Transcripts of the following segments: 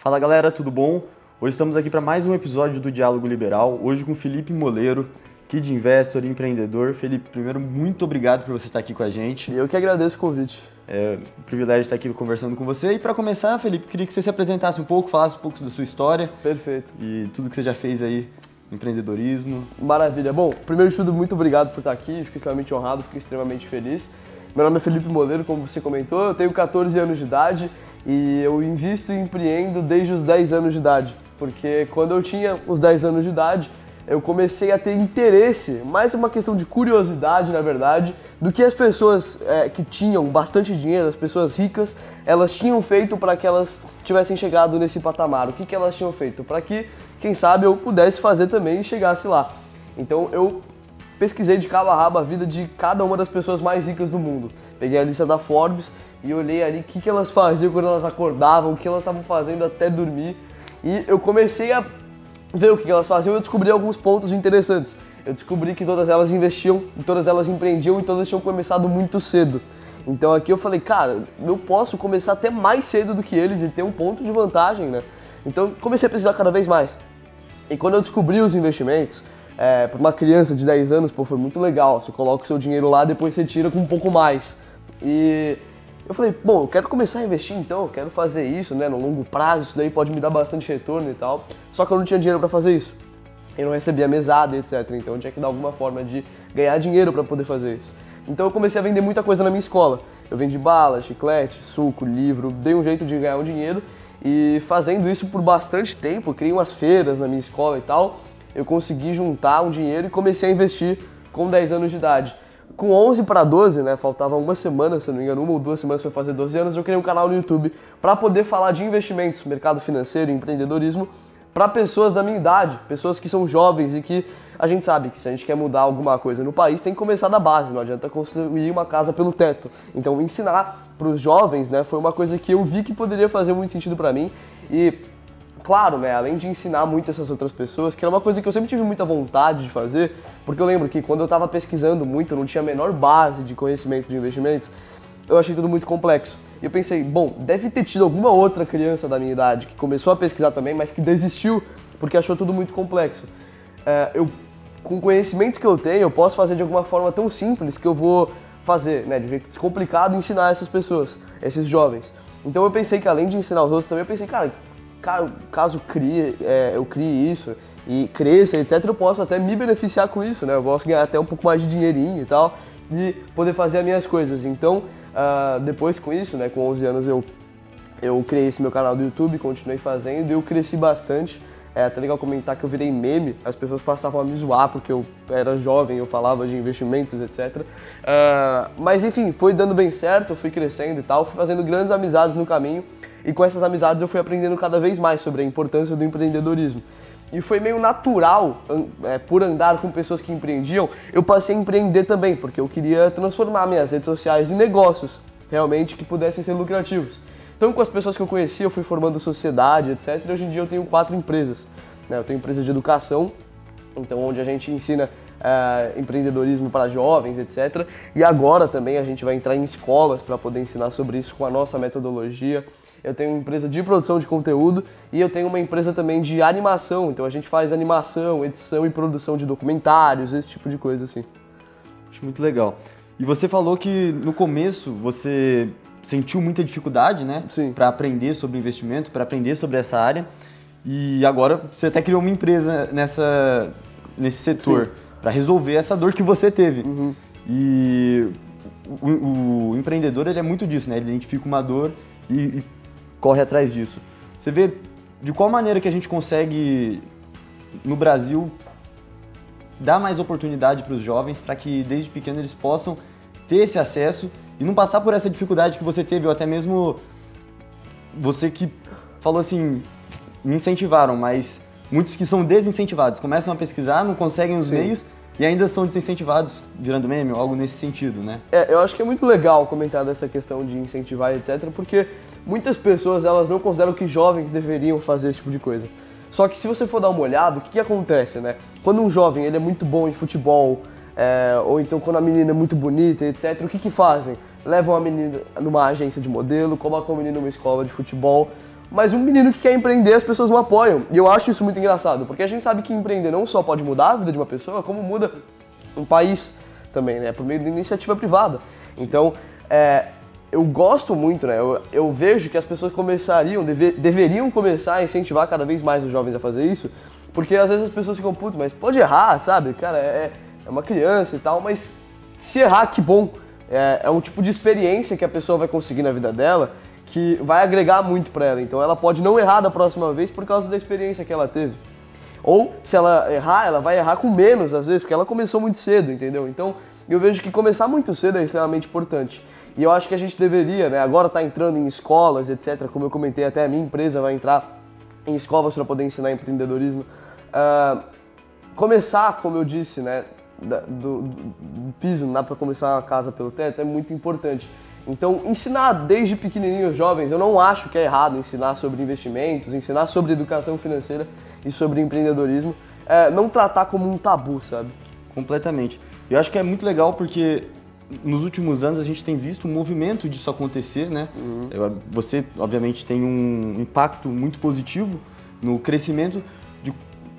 Fala galera, tudo bom? Hoje estamos aqui para mais um episódio do Diálogo Liberal, hoje com Felipe Moleiro, Kid Investor e empreendedor. Felipe, primeiro, muito obrigado por você estar aqui com a gente. Eu que agradeço o convite. É um privilégio estar aqui conversando com você. E para começar, Felipe, queria que você se apresentasse um pouco, falasse um pouco da sua história. Perfeito. E tudo que você já fez aí no empreendedorismo. Maravilha. Bom, primeiro de tudo, muito obrigado por estar aqui, fico extremamente honrado, fico extremamente feliz. Meu nome é Felipe Moleiro, como você comentou, eu tenho 14 anos de idade e eu invisto e empreendo desde os 10 anos de idade. Porque quando eu tinha os 10 anos de idade, eu comecei a ter interesse, mais uma questão de curiosidade, na verdade, do que as pessoas que tinham bastante dinheiro, as pessoas ricas, elas tinham feito para que elas tivessem chegado nesse patamar. O que elas tinham feito? Para que, quem sabe, eu pudesse fazer também e chegasse lá. Então eu pesquisei de cabo a rabo a vida de cada uma das pessoas mais ricas do mundo. Peguei a lista da Forbes e olhei ali o que elas faziam quando elas acordavam, o que elas estavam fazendo até dormir. E eu comecei a ver o que elas faziam e eu descobri alguns pontos interessantes. Eu descobri que todas elas investiam, todas elas empreendiam e todas tinham começado muito cedo. Então aqui eu falei, cara, eu posso começar até mais cedo do que eles e ter um ponto de vantagem, né? Então comecei a pesquisar cada vez mais. E quando eu descobri os investimentos, para uma criança de 10 anos, pô, foi muito legal. Você coloca o seu dinheiro lá, depois você tira com um pouco mais. E eu falei, bom, eu quero começar a investir então, eu quero fazer isso, né, no longo prazo, isso daí pode me dar bastante retorno e tal. Só que eu não tinha dinheiro para fazer isso. Eu não recebia mesada, etc. Então eu tinha que dar alguma forma de ganhar dinheiro para poder fazer isso. Então eu comecei a vender muita coisa na minha escola. Eu vendi bala, chiclete, suco, livro, dei um jeito de ganhar um dinheiro. E fazendo isso por bastante tempo, criei umas feiras na minha escola e tal, eu consegui juntar um dinheiro e comecei a investir com 10 anos de idade. Com 11 para 12, né, faltava uma semana, se eu não me engano, 1 ou 2 semanas para fazer 12 anos, eu criei um canal no YouTube para poder falar de investimentos, mercado financeiro, empreendedorismo, para pessoas da minha idade, pessoas que são jovens e que a gente sabe que se a gente quer mudar alguma coisa no país, tem que começar da base, não adianta construir uma casa pelo teto. Então ensinar para os jovens, né, foi uma coisa que eu vi que poderia fazer muito sentido para mim e claro, né, além de ensinar muito essas outras pessoas, que era uma coisa que eu sempre tive muita vontade de fazer, porque eu lembro que quando eu estava pesquisando muito, eu não tinha a menor base de conhecimento de investimentos, eu achei tudo muito complexo. E eu pensei, bom, deve ter tido alguma outra criança da minha idade que começou a pesquisar também, mas que desistiu porque achou tudo muito complexo. Com o conhecimento que eu tenho, eu posso fazer de alguma forma tão simples que eu vou fazer, né, de um jeito descomplicado, ensinar essas pessoas, esses jovens. Então eu pensei que além de ensinar os outros também, eu pensei, cara, caso eu crie isso e cresça, etc., eu posso até me beneficiar com isso, né? Eu posso ganhar até um pouco mais de dinheirinho e tal, e poder fazer as minhas coisas. Então, depois com isso, né, com 11 anos eu criei esse meu canal do YouTube, continuei fazendo e eu cresci bastante. É até legal comentar que eu virei meme, as pessoas passavam a me zoar porque eu era jovem, eu falava de investimentos, etc. Mas enfim, foi dando bem certo, eu fui crescendo e tal, fui fazendo grandes amizades no caminho. E com essas amizades eu fui aprendendo cada vez mais sobre a importância do empreendedorismo. E foi meio natural, por andar com pessoas que empreendiam, eu passei a empreender também, porque eu queria transformar minhas redes sociais em negócios, realmente, que pudessem ser lucrativos. Então com as pessoas que eu conheci, eu fui formando sociedade, etc. E hoje em dia eu tenho 4 empresas. Eu tenho empresa de educação, então onde a gente ensina empreendedorismo para jovens, etc. E agora também a gente vai entrar em escolas para poder ensinar sobre isso com a nossa metodologia. Eu tenho uma empresa de produção de conteúdo e eu tenho uma empresa também de animação. Então a gente faz animação, edição e produção de documentários, esse tipo de coisa assim. Acho muito legal. E você falou que no começo você sentiu muita dificuldade, né? Sim. Para aprender sobre investimento, para aprender sobre essa área. E agora você até criou uma empresa nesse setor para resolver essa dor que você teve. Uhum. E o empreendedor, ele é muito disso, né? Ele identifica uma dor e corre atrás disso. Você vê de qual maneira que a gente consegue, no Brasil, dar mais oportunidade para os jovens para que desde pequeno eles possam ter esse acesso e não passar por essa dificuldade que você teve, ou até mesmo você que falou assim, me incentivaram, mas muitos que são desincentivados, começam a pesquisar, não conseguem os meios e ainda são desincentivados, virando meme ou algo nesse sentido, né? Eu acho que é muito legal comentar dessa questão de incentivar, etc., porque muitas pessoas elas não consideram que jovens deveriam fazer esse tipo de coisa. Só que se você for dar uma olhada, o que acontece, né? Quando um jovem ele é muito bom em futebol, ou então quando a menina é muito bonita, etc., o que fazem? Levam a menina numa agência de modelo, colocam a menina numa escola de futebol, mas um menino que quer empreender, as pessoas não apoiam. E eu acho isso muito engraçado, porque a gente sabe que empreender não só pode mudar a vida de uma pessoa, como muda um país também, né? Por meio da iniciativa privada. Então, eu gosto muito, né? Eu vejo que as pessoas deveriam começar a incentivar cada vez mais os jovens a fazer isso, porque às vezes as pessoas ficam, putz, mas pode errar, sabe? Cara, é uma criança e tal, mas se errar, que bom. É um tipo de experiência que a pessoa vai conseguir na vida dela que vai agregar muito pra ela. Então ela pode não errar da próxima vez por causa da experiência que ela teve. Ou se ela errar, ela vai errar com menos às vezes, porque ela começou muito cedo, entendeu? Então eu vejo que começar muito cedo é extremamente importante. E eu acho que a gente deveria, né, agora tá entrando em escolas, etc. Como eu comentei, até a minha empresa vai entrar em escolas para poder ensinar empreendedorismo. Começar, como eu disse, né, do piso, não dá para começar a casa pelo teto, é muito importante. Então, ensinar desde pequenininho os jovens, eu não acho que é errado ensinar sobre investimentos, ensinar sobre educação financeira e sobre empreendedorismo, não tratar como um tabu, sabe? Completamente. Eu acho que é muito legal porque nos últimos anos a gente tem visto um movimento disso acontecer, né? Você, obviamente, tem um impacto muito positivo no crescimento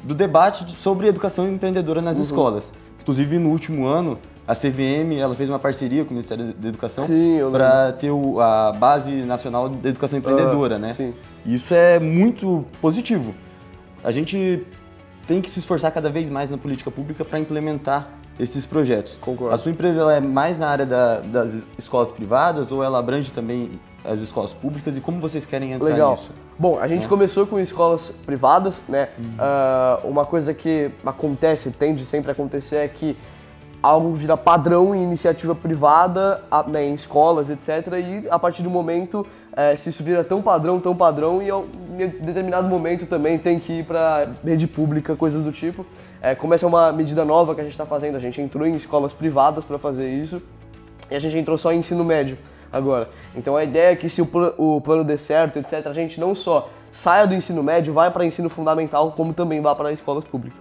do debate sobre educação empreendedora nas escolas. Inclusive, no último ano, a CVM ela fez uma parceria com o Ministério da Educação para ter a Base Nacional de Educação Empreendedora, né? Sim. E isso é muito positivo. A gente tem que se esforçar cada vez mais na política pública para implementar esses projetos. Concordo. A sua empresa ela é mais na área das escolas privadas ou ela abrange também as escolas públicas e como vocês querem entrar nisso? Bom, a gente começou com escolas privadas, né? Uma coisa que tende sempre a acontecer é que algo vira padrão em iniciativa privada, né, em escolas, etc. E a partir do momento, se isso vira tão padrão, e em determinado momento também tem que ir para rede pública, coisas do tipo. Como essa é uma medida nova que a gente está fazendo, a gente entrou em escolas privadas para fazer isso e a gente entrou só em ensino médio agora. Então a ideia é que se o plano der certo, etc., a gente não só saia do ensino médio, vai para ensino fundamental, como também vá para escolas públicas.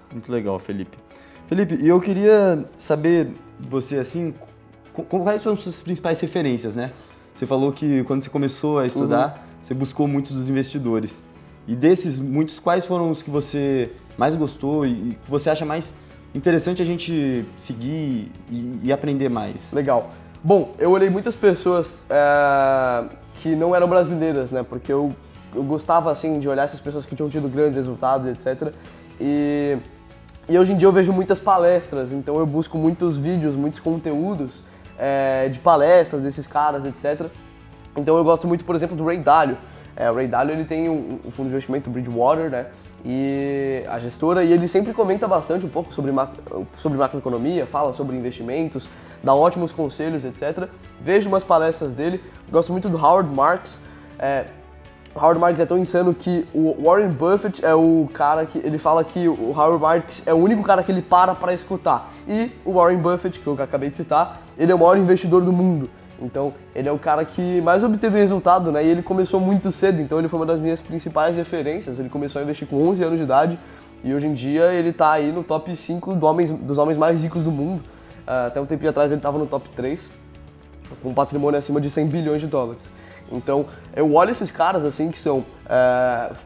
Muito legal, Felipe. Felipe, eu queria saber de você, assim, quais são as suas principais referências, né? Você falou que quando você começou a estudar, você buscou muitos dos investidores. E desses muitos, quais foram os que você mais gostou e que você acha mais interessante a gente seguir e aprender mais? Legal. Bom, eu olhei muitas pessoas que não eram brasileiras, né? Porque eu gostava, assim, de olhar essas pessoas que tinham tido grandes resultados, etc. E hoje em dia eu vejo muitas palestras, então eu busco muitos vídeos, muitos conteúdos de palestras desses caras, etc. Então eu gosto muito, por exemplo, do Ray Dalio. O Ray Dalio ele tem um fundo de investimento, Bridgewater, né? E a gestora, e ele sempre comenta bastante um pouco sobre macroeconomia, fala sobre investimentos, dá ótimos conselhos, etc. Vejo umas palestras dele, gosto muito do Howard Marks. O Howard Marks é tão insano que o Warren Buffett é o cara que ele fala que o Howard Marks é o único cara que ele para escutar. E o Warren Buffett, que eu acabei de citar, ele é o maior investidor do mundo. Então, ele é o cara que mais obteve resultado, né? E ele começou muito cedo, então ele foi uma das minhas principais referências. Ele começou a investir com 11 anos de idade e hoje em dia ele tá aí no top 5 dos homens mais ricos do mundo. Até um tempinho atrás ele estava no top 3, com um patrimônio acima de 100 bilhões de dólares. Então, eu olho esses caras assim que são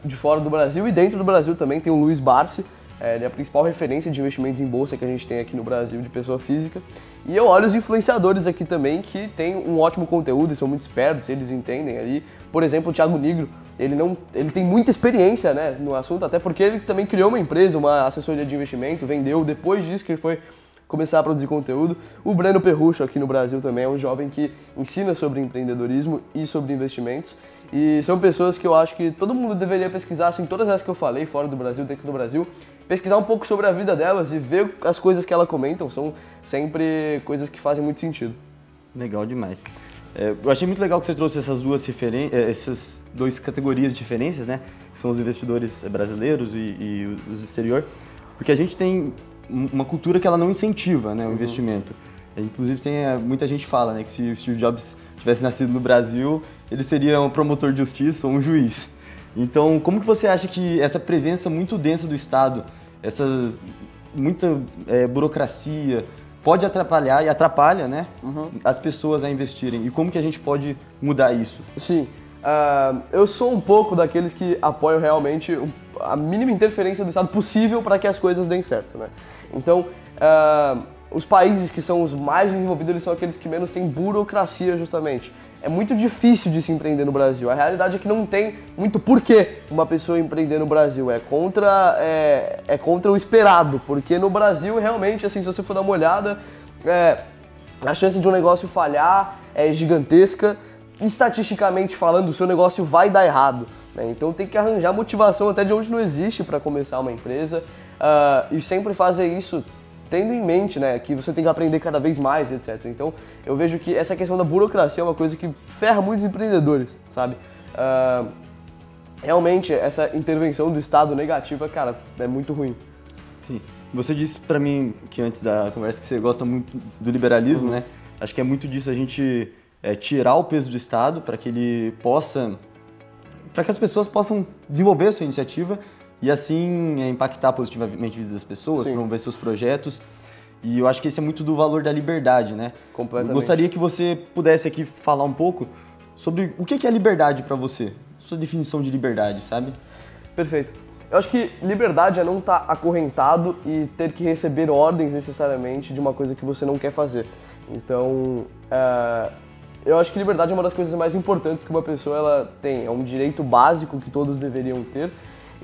de fora do Brasil e dentro do Brasil também tem o Luiz Barsi. Ele é a principal referência de investimentos em bolsa que a gente tem aqui no Brasil de pessoa física. E eu olho os influenciadores aqui também que têm um ótimo conteúdo e são muito espertos, eles entendem ali. Por exemplo, o Thiago Nigro, ele tem muita experiência, né, no assunto, até porque ele também criou uma empresa, uma assessoria de investimento, vendeu, depois disso que ele foi começar a produzir conteúdo. O Breno Perrucho aqui no Brasil também é um jovem que ensina sobre empreendedorismo e sobre investimentos. E são pessoas que eu acho que todo mundo deveria pesquisar, assim, todas as que eu falei, fora do Brasil, dentro do Brasil, pesquisar um pouco sobre a vida delas e ver as coisas que elas comentam, são sempre coisas que fazem muito sentido. Legal demais. Eu achei muito legal que você trouxe essas duas categorias de referências, né? Que são os investidores brasileiros e os do exterior, porque a gente tem uma cultura que ela não incentiva, né, o investimento. Inclusive, muita gente fala, né, que se o Steve Jobs tivesse nascido no Brasil, ele seria um promotor de justiça ou um juiz. Então, como que você acha que essa presença muito densa do Estado, essa muita burocracia, pode atrapalhar e atrapalha, né, as pessoas a investirem? E como que a gente pode mudar isso? Sim. eu sou um pouco daqueles que apoiam realmente a mínima interferência do Estado possível para que as coisas deem certo, né? Então, os países que são os mais desenvolvidos, eles são aqueles que menos têm burocracia, justamente. É muito difícil de se empreender no Brasil. A realidade é que não tem muito porquê uma pessoa empreender no Brasil. É contra o esperado, porque no Brasil, realmente, assim, se você for dar uma olhada, a chance de um negócio falhar é gigantesca. Estatisticamente falando, o seu negócio vai dar errado, né? Então tem que arranjar motivação até de onde não existe para começar uma empresa, e sempre fazer isso tendo em mente, né, que você tem que aprender cada vez mais, etc. Então eu vejo que essa questão da burocracia é uma coisa que ferra muitos empreendedores, sabe? Realmente essa intervenção do Estado negativa, cara, é muito ruim. Sim. Você disse pra mim que antes da conversa que você gosta muito do liberalismo, né? Acho que é muito disso a gente tirar o peso do Estado para que ele possa, para que as pessoas possam desenvolver a sua iniciativa e assim impactar positivamente a vida das pessoas, sim, promover seus projetos. E eu acho que esse é muito do valor da liberdade, né? Completamente. Eu gostaria que você pudesse aqui falar um pouco sobre o que é liberdade para você, sua definição de liberdade, sabe? Perfeito. Eu acho que liberdade é não estar acorrentado e ter que receber ordens necessariamente de uma coisa que você não quer fazer. Então, eu acho que liberdade é uma das coisas mais importantes que uma pessoa ela tem. É um direito básico que todos deveriam ter.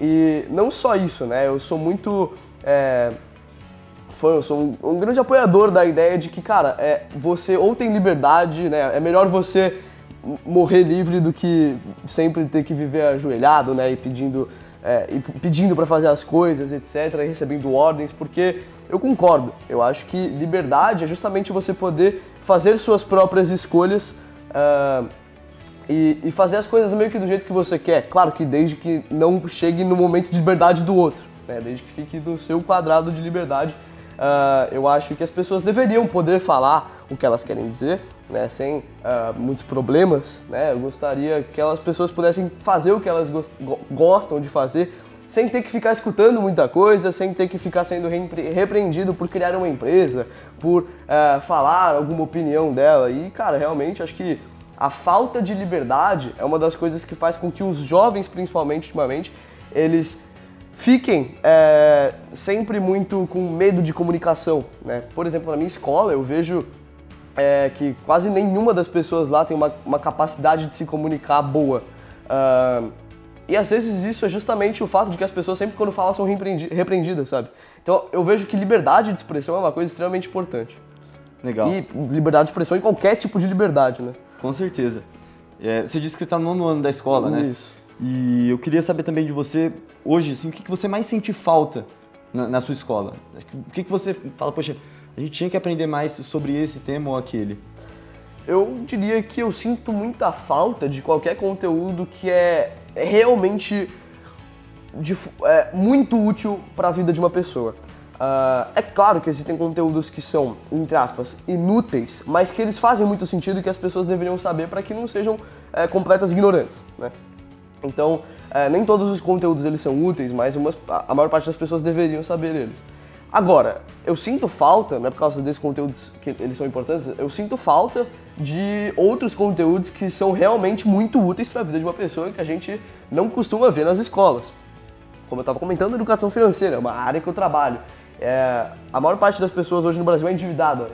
E não só isso, né? Eu sou muito eu sou um grande apoiador da ideia de que, cara, você ou tem liberdade, né? É melhor você morrer livre do que sempre ter que viver ajoelhado, né? E pedindo para fazer as coisas, etc., e recebendo ordens, porque eu concordo. Eu acho que liberdade é justamente você poder fazer suas próprias escolhas e fazer as coisas meio que do jeito que você quer. Claro que desde que não chegue no momento de liberdade do outro, né? Desde que fique no seu quadrado de liberdade. Eu acho que as pessoas deveriam poder falar o que elas querem dizer, né, sem muitos problemas, né? Eu gostaria que as pessoas pudessem fazer o que elas gostam de fazer, sem ter que ficar escutando muita coisa, sem ter que ficar sendo repreendido por criar uma empresa, por falar alguma opinião dela. E, cara, realmente acho que a falta de liberdade é uma das coisas que faz com que os jovens, principalmente ultimamente, eles fiquem sempre muito com medo de comunicação, né? Por exemplo, na minha escola eu vejo que quase nenhuma das pessoas lá tem uma capacidade de se comunicar boa. E às vezes isso é justamente o fato de que as pessoas sempre quando falam são repreendidas, sabe? Então eu vejo que liberdade de expressão é uma coisa extremamente importante. Legal. E liberdade de expressão em qualquer tipo de liberdade, né? Com certeza. Você disse que você está no 9º ano da escola, né? Isso. E eu queria saber também de você, hoje, assim, o que você mais sente falta na sua escola? O que você fala, poxa, a gente tinha que aprender mais sobre esse tema ou aquele? Eu diria que eu sinto muita falta de qualquer conteúdo que é realmente muito útil para a vida de uma pessoa. É claro que existem conteúdos que são, entre aspas, inúteis, mas que eles fazem muito sentido e que as pessoas deveriam saber para que não sejam completas ignorantes, né? Então, nem todos os conteúdos eles são úteis, mas a maior parte das pessoas deveriam saber eles. Agora, eu sinto falta, não é por causa desses conteúdos que eles são importantes, eu sinto falta de outros conteúdos que são realmente muito úteis para a vida de uma pessoa e que a gente não costuma ver nas escolas. Como eu estava comentando, educação financeira é uma área que eu trabalho. A maior parte das pessoas hoje no Brasil é endividada,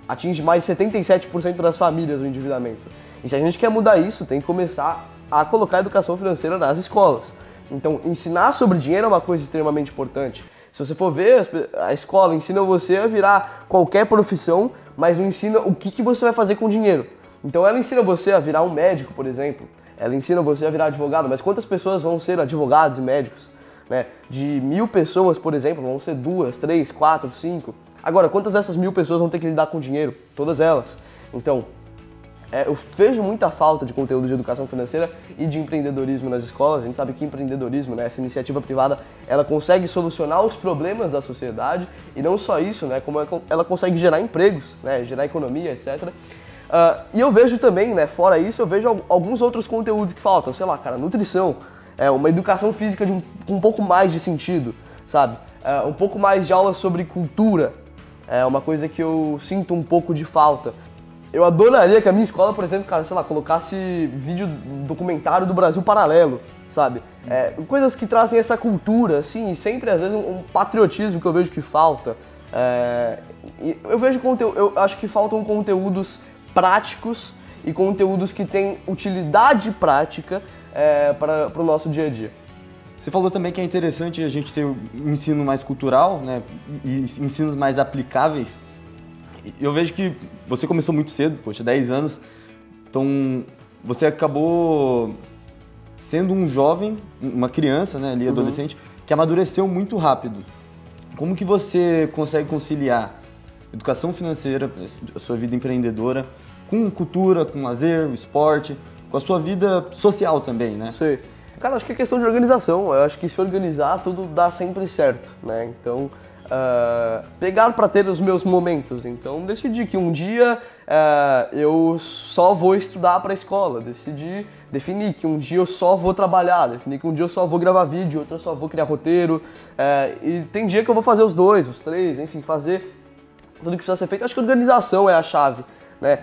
atinge mais de 77% das famílias o endividamento. E se a gente quer mudar isso, tem que começar a colocar a educação financeira nas escolas. Então, ensinar sobre dinheiro é uma coisa extremamente importante. Se você for ver, a escola ensina você a virar qualquer profissão, mas não ensina o que você vai fazer com o dinheiro. Então ela ensina você a virar um médico, por exemplo. Ela ensina você a virar advogado, mas quantas pessoas vão ser advogados e médicos? Né? De 1000 pessoas, por exemplo, vão ser 2, 3, 4, 5. Agora, quantas dessas 1000 pessoas vão ter que lidar com dinheiro? Todas elas. Então, eu vejo muita falta de conteúdo de educação financeira e de empreendedorismo nas escolas. A gente sabe que empreendedorismo, né, essa iniciativa privada, ela consegue solucionar os problemas da sociedade e não só isso, né, como ela consegue gerar empregos, né, gerar economia, etc. E eu vejo também, né, fora isso, eu vejo alguns outros conteúdos que faltam, sei lá, cara, nutrição, uma educação física com um pouco mais de sentido, sabe? Um pouco mais de aula sobre cultura, é uma coisa que eu sinto um pouco de falta. Eu adoraria que a minha escola, por exemplo, cara, sei lá, colocasse vídeo documentário do Brasil Paralelo, sabe? Coisas que trazem essa cultura, assim, e sempre, às vezes, um patriotismo que eu vejo que falta. Eu acho que faltam conteúdos práticos e conteúdos que têm utilidade prática para o nosso dia a dia. Você falou também que é interessante a gente ter um ensino mais cultural, né, e ensinos mais aplicáveis. Eu vejo que você começou muito cedo, poxa, 10 anos, então você acabou sendo um jovem, uma criança, né, ali, adolescente, que amadureceu muito rápido. Como que você consegue conciliar educação financeira, a sua vida empreendedora, com cultura, com lazer, esporte, com a sua vida social também, né? Sim. Cara, acho que é questão de organização. Eu acho que se organizar, tudo dá sempre certo, né? Então, pegar para ter os meus momentos. Então, decidi que um dia eu só vou estudar para a escola. Definir que um dia eu só vou trabalhar. Definir que um dia eu só vou gravar vídeo, outro eu só vou criar roteiro. E tem dia que eu vou fazer os 2, os 3, enfim, fazer tudo que precisa ser feito. Acho que organização é a chave, né?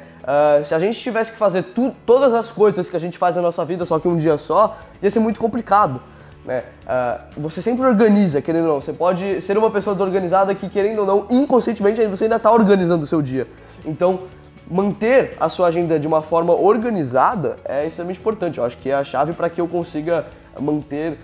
Se a gente tivesse que fazer todas as coisas que a gente faz na nossa vida, só que um dia só, ia ser muito complicado, né? Você sempre organiza, querendo ou não. Você pode ser uma pessoa desorganizada que, querendo ou não, inconscientemente você ainda está organizando o seu dia. Então, manter a sua agenda de uma forma organizada é extremamente importante. Eu acho que é a chave para que eu consiga manter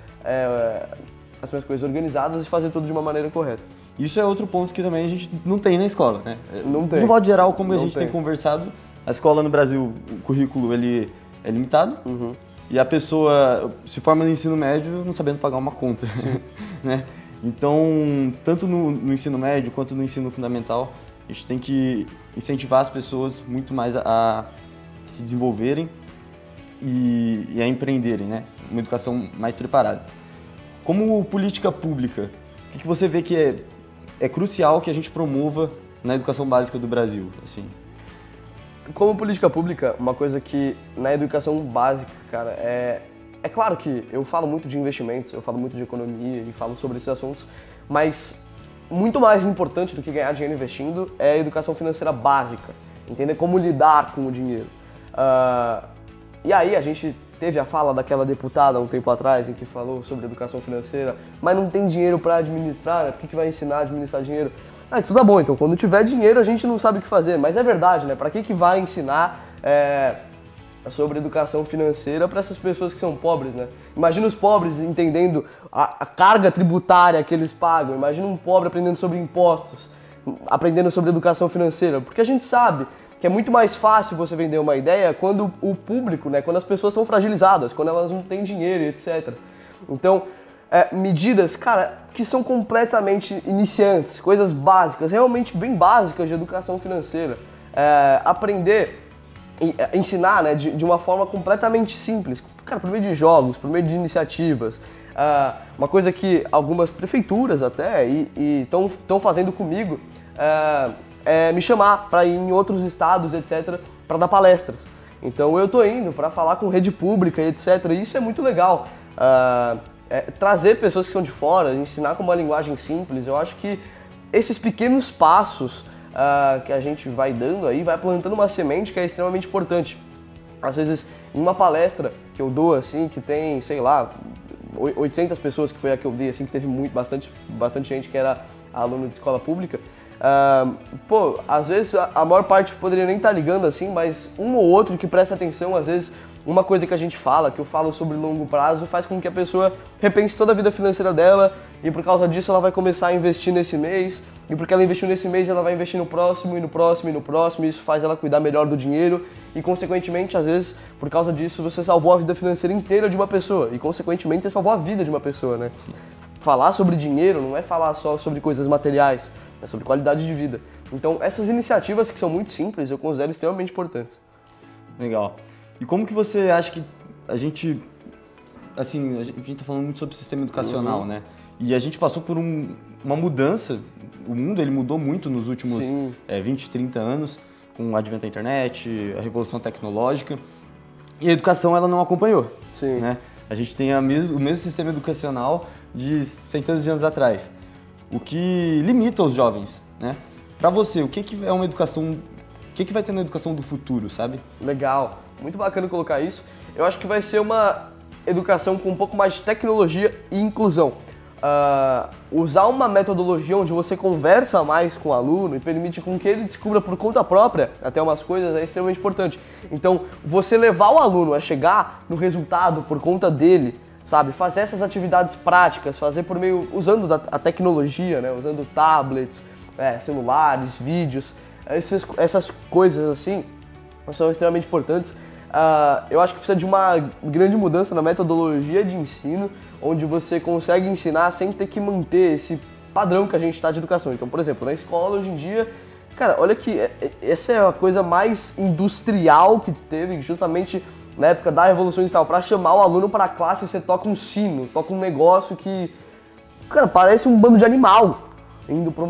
as minhas coisas organizadas e fazer tudo de uma maneira correta. Isso é outro ponto que também a gente não tem na escola, né? Não tem. De modo geral, como a gente tem tem conversado, a escola no Brasil, o currículo ele é limitado e a pessoa se forma no ensino médio não sabendo pagar uma conta, né? Então, tanto no ensino médio quanto no ensino fundamental, a gente tem que incentivar as pessoas muito mais a se desenvolverem e a empreenderem, né? Uma educação mais preparada. Como política pública, o que você vê que é crucial que a gente promova na educação básica do Brasil, assim? Como política pública, uma coisa que na educação básica, cara, é claro que eu falo muito de investimentos, eu falo muito de economia e falo sobre esses assuntos, mas muito mais importante do que ganhar dinheiro investindo é a educação financeira básica, entender como lidar com o dinheiro. E aí a gente teve a fala daquela deputada um tempo atrás em que falou sobre educação financeira, mas não tem dinheiro para administrar, né? Por que vai ensinar a administrar dinheiro? Tudo bom, então quando tiver dinheiro a gente não sabe o que fazer, mas é verdade, né? Para que vai ensinar sobre educação financeira para essas pessoas que são pobres, né? Imagina os pobres entendendo a carga tributária que eles pagam, imagina um pobre aprendendo sobre impostos, aprendendo sobre educação financeira, porque a gente sabe que é muito mais fácil você vender uma ideia quando o público, né, quando as pessoas estão fragilizadas, quando elas não têm dinheiro, etc. Então, medidas, cara, que são completamente iniciantes, coisas básicas, realmente bem básicas de educação financeira. Aprender, ensinar, né, de uma forma completamente simples, cara, por meio de jogos, por meio de iniciativas. Uma coisa que algumas prefeituras até estão fazendo comigo me chamar para ir em outros estados, etc., para dar palestras. Então eu tô indo para falar com rede pública, etc., e isso é muito legal. Trazer pessoas que são de fora, ensinar com uma linguagem simples, eu acho que esses pequenos passos que a gente vai dando aí, vai plantando uma semente que é extremamente importante. Às vezes, em uma palestra que eu dou, assim, que tem, sei lá, 800 pessoas, que foi a que eu dei, assim, que teve bastante gente que era aluno de escola pública, às vezes a maior parte poderia nem estar ligando assim, mas um ou outro que presta atenção, às vezes uma coisa que a gente fala, que eu falo sobre longo prazo, faz com que a pessoa repense toda a vida financeira dela e por causa disso ela vai começar a investir nesse mês e porque ela investiu nesse mês ela vai investir no próximo e no próximo e no próximo e isso faz ela cuidar melhor do dinheiro e consequentemente, às vezes, por causa disso você salvou a vida financeira inteira de uma pessoa e consequentemente você salvou a vida de uma pessoa, né? Falar sobre dinheiro não é falar só sobre coisas materiais, é sobre qualidade de vida. Então, essas iniciativas que são muito simples, eu considero extremamente importantes. Legal. E como que você acha que a gente tá falando muito sobre o sistema educacional, né? E a gente passou por uma mudança, o mundo ele mudou muito nos últimos 20, 30 anos, com o advento da internet, a revolução tecnológica, e a educação ela não acompanhou, né? A gente tem o mesmo sistema educacional de centenas de anos atrás, o que limita os jovens, né? Para você, o que é uma educação que vai ter na educação do futuro, sabe? Legal, muito bacana colocar isso. Eu acho que vai ser uma educação com um pouco mais de tecnologia e inclusão. Usar uma metodologia onde você conversa mais com o aluno e permite com que ele descubra por conta própria até umas coisas é extremamente importante. Então, você levar o aluno a chegar no resultado por conta dele, sabe? Fazer essas atividades práticas, fazer por meio, usando a tecnologia, né? Usando tablets, celulares, vídeos, essas coisas assim são extremamente importantes. Eu acho que precisa de uma grande mudança na metodologia de ensino, onde você consegue ensinar sem ter que manter esse padrão que a gente está de educação. Então, por exemplo, na escola hoje em dia, cara, olha que essa é a coisa mais industrial que teve, justamente na época da Revolução Industrial. Para chamar o aluno para a classe, você toca um sino, toca um negócio que, cara, parece um bando de animal indo para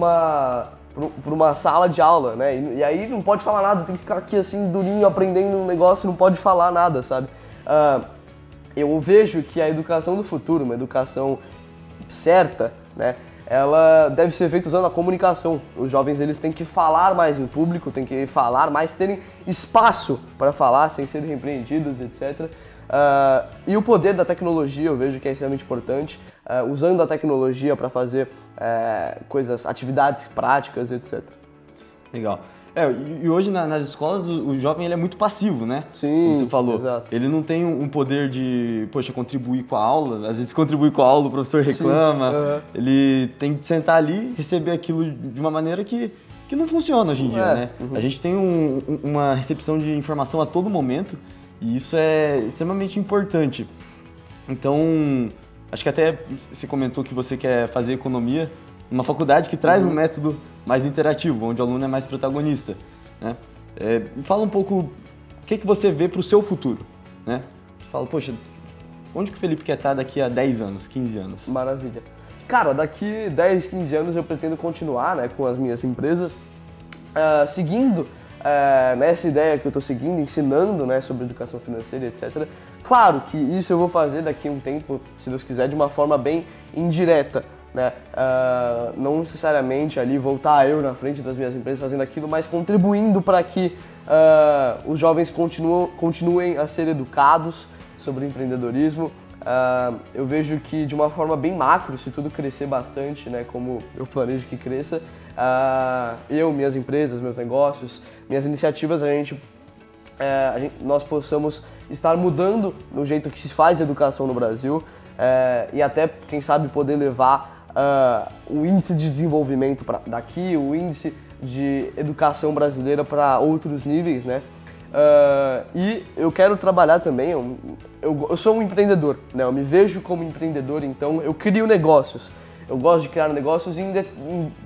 uma sala de aula, né? E aí não pode falar nada, tem que ficar aqui assim, durinho, aprendendo um negócio, não pode falar nada, sabe? Eu vejo que a educação do futuro, uma educação certa, né? Ela deve ser feita usando a comunicação. Os jovens, eles têm que falar mais em público, têm que falar mais, terem espaço para falar sem serem repreendidos, etc. E o poder da tecnologia, eu vejo que é extremamente importante, usando a tecnologia para fazer atividades práticas, etc. Legal. E hoje nas escolas o jovem ele é muito passivo, né? Sim, como você falou. Exato. Ele não tem um poder de, contribuir com a aula. Às vezes contribui com a aula, o professor reclama. Ele tem que sentar ali, receber aquilo de uma maneira que não funciona hoje em dia, né? A gente tem uma recepção de informação a todo momento e isso é extremamente importante. Então, acho que até você comentou que você quer fazer economia numa faculdade que traz um método mais interativo, onde o aluno é mais protagonista, né? Fala um pouco o que você vê para o seu futuro, né? Fala, poxa, onde que o Felipe quer estar daqui a 10 anos, 15 anos? Maravilha. Cara, daqui 10, 15 anos eu pretendo continuar, né, com as minhas empresas, seguindo nessa ideia que eu estou seguindo, ensinando, né, sobre educação financeira, etc. Claro que isso eu vou fazer daqui a um tempo, se Deus quiser, de uma forma bem indireta, né? Não necessariamente ali voltar eu na frente das minhas empresas fazendo aquilo, mas contribuindo para que os jovens continuem a ser educados sobre empreendedorismo. Eu vejo que de uma forma bem macro, se tudo crescer bastante, né, como eu planejo que cresça, minhas empresas, meus negócios, minhas iniciativas, nós possamos estar mudando no jeito que se faz educação no Brasil e até, quem sabe, poder levar o índice de desenvolvimento daqui, o índice de educação brasileira para outros níveis, né? E eu quero trabalhar também, eu sou um empreendedor, né? Eu me vejo como empreendedor, então eu crio negócios. Eu gosto de criar negócios em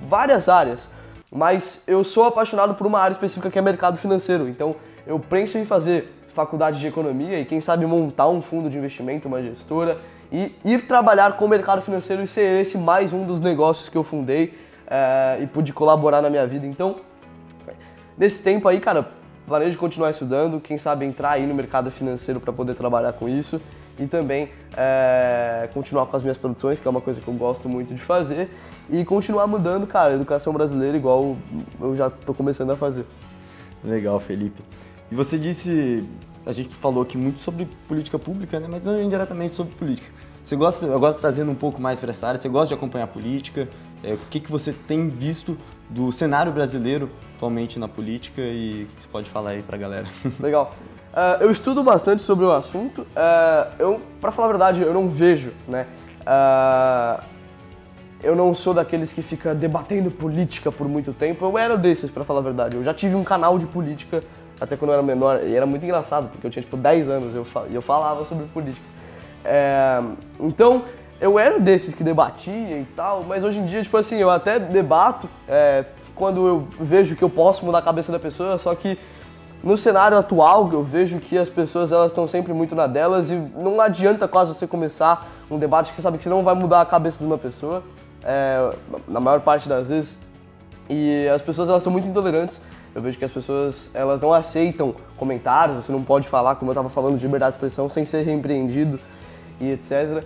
várias áreas, mas eu sou apaixonado por uma área específica que é mercado financeiro, então eu penso em fazer faculdade de economia e quem sabe montar um fundo de investimento, uma gestora, e ir trabalhar com o mercado financeiro e ser esse mais um dos negócios que eu fundei e pude colaborar na minha vida. Então, nesse tempo aí, cara, planejo continuar estudando, quem sabe entrar aí no mercado financeiro para poder trabalhar com isso e também continuar com as minhas produções, que é uma coisa que eu gosto muito de fazer, e continuar mudando, cara, a educação brasileira igual eu já tô começando a fazer. Legal, Felipe. E você disse, a gente falou aqui muito sobre política pública, né? Mas não indiretamente sobre política. Você gosta, agora trazendo um pouco mais para essa área, você gosta de acompanhar a política? O que você tem visto do cenário brasileiro atualmente na política e o que você pode falar aí para a galera? Legal. Eu estudo bastante sobre o assunto. Para falar a verdade, eu não vejo, né? Eu não sou daqueles que fica debatendo política por muito tempo. Eu era desses, para falar a verdade. Eu já tive um canal de política até quando eu era menor, e era muito engraçado, porque eu tinha tipo 10 anos e eu falava sobre política. Então, eu era desses que debatia e tal, mas hoje em dia, tipo assim, eu até debato quando eu vejo que eu posso mudar a cabeça da pessoa, só que no cenário atual eu vejo que as pessoas elas estão sempre muito na delas e não adianta quase você começar um debate que você sabe que você não vai mudar a cabeça de uma pessoa, na maior parte das vezes, e as pessoas elas são muito intolerantes. Eu vejo que as pessoas elas não aceitam comentários, você não pode falar, como eu estava falando, de liberdade de expressão sem ser repreendido e etc.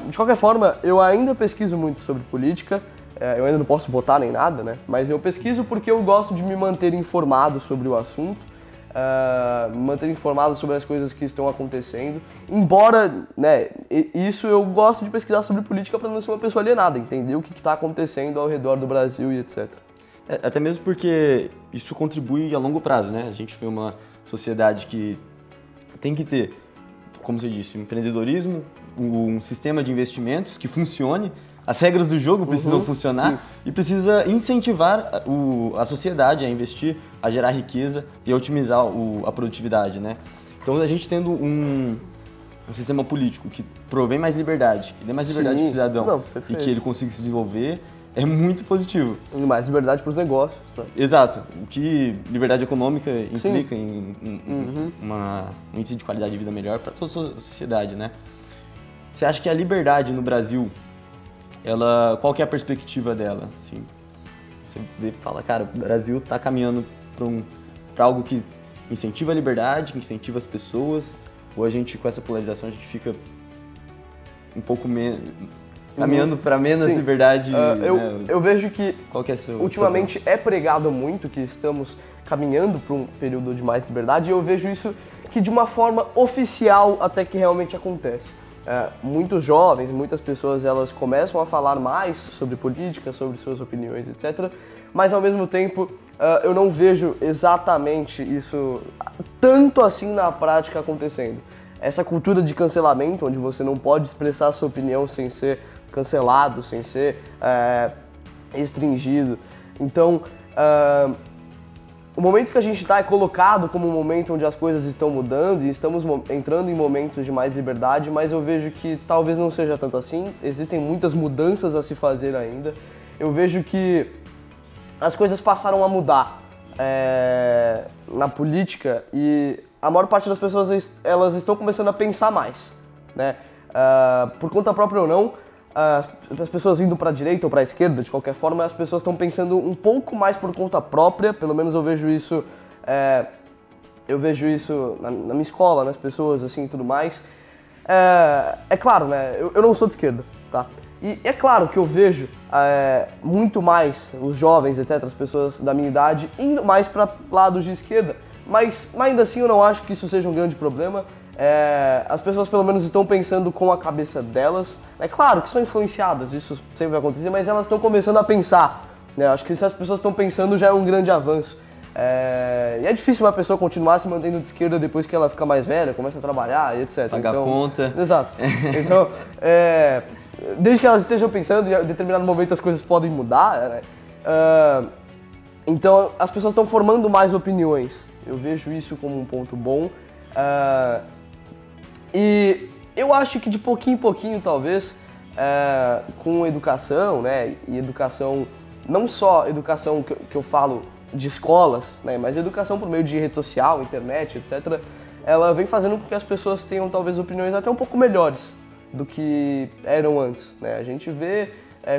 De qualquer forma, eu ainda pesquiso muito sobre política, eu ainda não posso votar nem nada, né? Mas eu pesquiso porque eu gosto de me manter informado sobre o assunto, me manter informado sobre as coisas que estão acontecendo. Embora, né, isso eu gosto de pesquisar sobre política para não ser uma pessoa alienada, entender o que está acontecendo ao redor do Brasil e etc. Até mesmo porque isso contribui a longo prazo, né? A gente vê uma sociedade que tem que ter, como você disse, um empreendedorismo, um sistema de investimentos que funcione, as regras do jogo precisam funcionar, sim, e precisa incentivar a sociedade a investir, a gerar riqueza e a otimizar a produtividade, né? Então a gente tendo um sistema político que provém mais liberdade, que dê mais liberdade para o cidadão e que ele consiga se desenvolver, é muito positivo. E mais liberdade para os negócios. Né? Exato. O que liberdade econômica implica em um índice de qualidade de vida melhor para toda a sociedade, né? Você acha que a liberdade no Brasil, qual que é a perspectiva dela? Assim, você vê e fala, cara, o Brasil está caminhando para algo que incentiva a liberdade, que incentiva as pessoas, ou a gente, com essa polarização, a gente fica um pouco menos... caminhando para menos liberdade. Eu vejo que, qual que é ultimamente é pregado muito que estamos caminhando para um período de mais liberdade, e eu vejo isso que de uma forma oficial até que realmente acontece. Muitos jovens, muitas pessoas, elas começam a falar mais sobre política, sobre suas opiniões, etc. Mas ao mesmo tempo eu não vejo exatamente isso tanto assim na prática acontecendo. Essa cultura de cancelamento, onde você não pode expressar sua opinião sem ser cancelado, sem ser restringido. Então, o momento que a gente está é colocado como um momento onde as coisas estão mudando e estamos entrando em momentos de mais liberdade, mas eu vejo que talvez não seja tanto assim. Existem muitas mudanças a se fazer ainda. Eu vejo que as coisas passaram a mudar na política e a maior parte das pessoas, elas estão começando a pensar mais, né? Por conta própria ou não, as pessoas indo para a direita ou para a esquerda, de qualquer forma, as pessoas estão pensando um pouco mais por conta própria. Pelo menos eu vejo isso na minha escola, nas pessoas, assim, e tudo mais. É claro, né, eu não sou de esquerda, tá? E é claro que eu vejo muito mais os jovens, etc., as pessoas da minha idade, indo mais para lados de esquerda. Mas ainda assim eu não acho que isso seja um grande problema. As pessoas pelo menos estão pensando com a cabeça delas. É claro que são influenciadas, isso sempre vai acontecer, mas elas estão começando a pensar, né? Acho que se as pessoas estão pensando já é um grande avanço. E é difícil uma pessoa continuar se mantendo de esquerda depois que ela fica mais velha, começa a trabalhar e etc. Pagar conta. Exato. Então, desde que elas estejam pensando, em determinado momento as coisas podem mudar, né? Então as pessoas estão formando mais opiniões. Eu vejo isso como um ponto bom. E eu acho que de pouquinho em pouquinho, talvez, com educação, né, e educação, não só educação que eu falo de escolas, né, mas educação por meio de rede social, internet, etc., ela vem fazendo com que as pessoas tenham talvez opiniões até um pouco melhores do que eram antes, né? A gente vê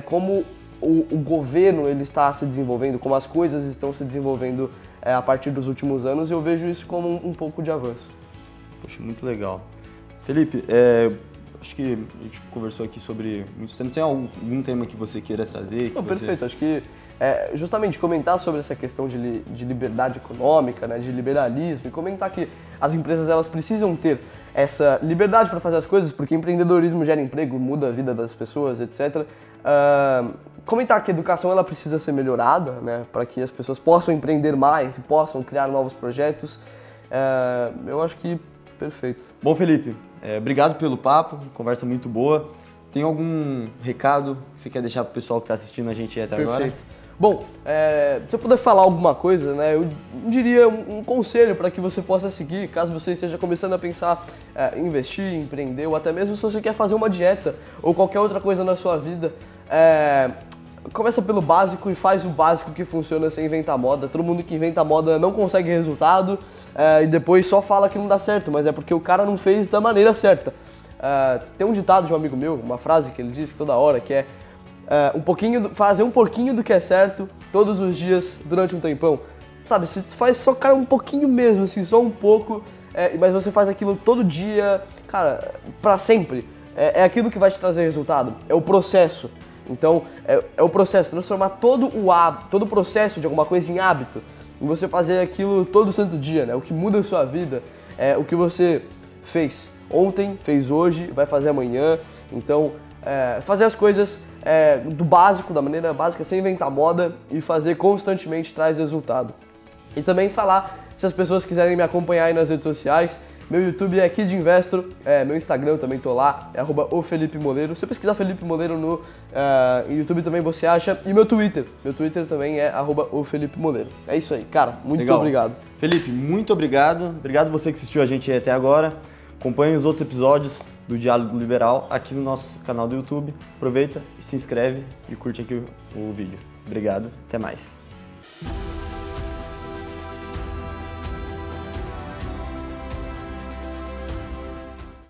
como o governo ele está se desenvolvendo, como as coisas estão se desenvolvendo a partir dos últimos anos, e eu vejo isso como um pouco de avanço. Poxa, muito legal. Felipe, acho que a gente conversou aqui sobre muitos temas. Tem algum tema que você queira trazer? Não, perfeito. Acho que justamente comentar sobre essa questão de liberdade econômica, né, de liberalismo, e comentar que as empresas elas precisam ter essa liberdade para fazer as coisas, porque empreendedorismo gera emprego, muda a vida das pessoas, etc. Comentar que a educação ela precisa ser melhorada, né, para que as pessoas possam empreender mais e possam criar novos projetos. Eu acho que perfeito. Bom, Felipe, obrigado pelo papo, conversa muito boa. Tem algum recado que você quer deixar para o pessoal que está assistindo a gente até agora? Perfeito. Bom, se eu puder falar alguma coisa, né, eu diria um conselho para que você possa seguir, caso você esteja começando a pensar em investir, empreender, ou até mesmo se você quer fazer uma dieta ou qualquer outra coisa na sua vida. Começa pelo básico e faz o básico que funciona sem inventar moda. Todo mundo que inventa moda não consegue resultado e depois só fala que não dá certo, mas é porque o cara não fez da maneira certa. Tem um ditado de um amigo meu, uma frase que ele diz toda hora, que é fazer um pouquinho do que é certo todos os dias durante um tempão. Sabe, se faz só, cara, um pouquinho mesmo, assim, só um pouco, mas você faz aquilo todo dia, cara, pra sempre. É aquilo que vai te trazer resultado, é o processo. Então, é o processo, transformar todo o processo de alguma coisa em hábito, e você fazer aquilo todo santo dia, né? O que muda a sua vida é o que você fez ontem, fez hoje, vai fazer amanhã. Então, fazer as coisas do básico, da maneira básica, sem inventar moda, e fazer constantemente traz resultado. E também falar, se as pessoas quiserem me acompanhar aí nas redes sociais, meu YouTube é Kid Investor, meu Instagram também tô lá, é @ofelipemoleiro. Se você pesquisar Felipe Moleiro no YouTube também você acha, e meu Twitter também é @ofelipemoleiro. É isso aí, cara, muito Legal. obrigado. Felipe, muito obrigado. Obrigado você que assistiu a gente até agora. Acompanhe os outros episódios do Diálogo Liberal aqui no nosso canal do YouTube. Aproveita, se inscreve e curte aqui o vídeo. Obrigado, até mais.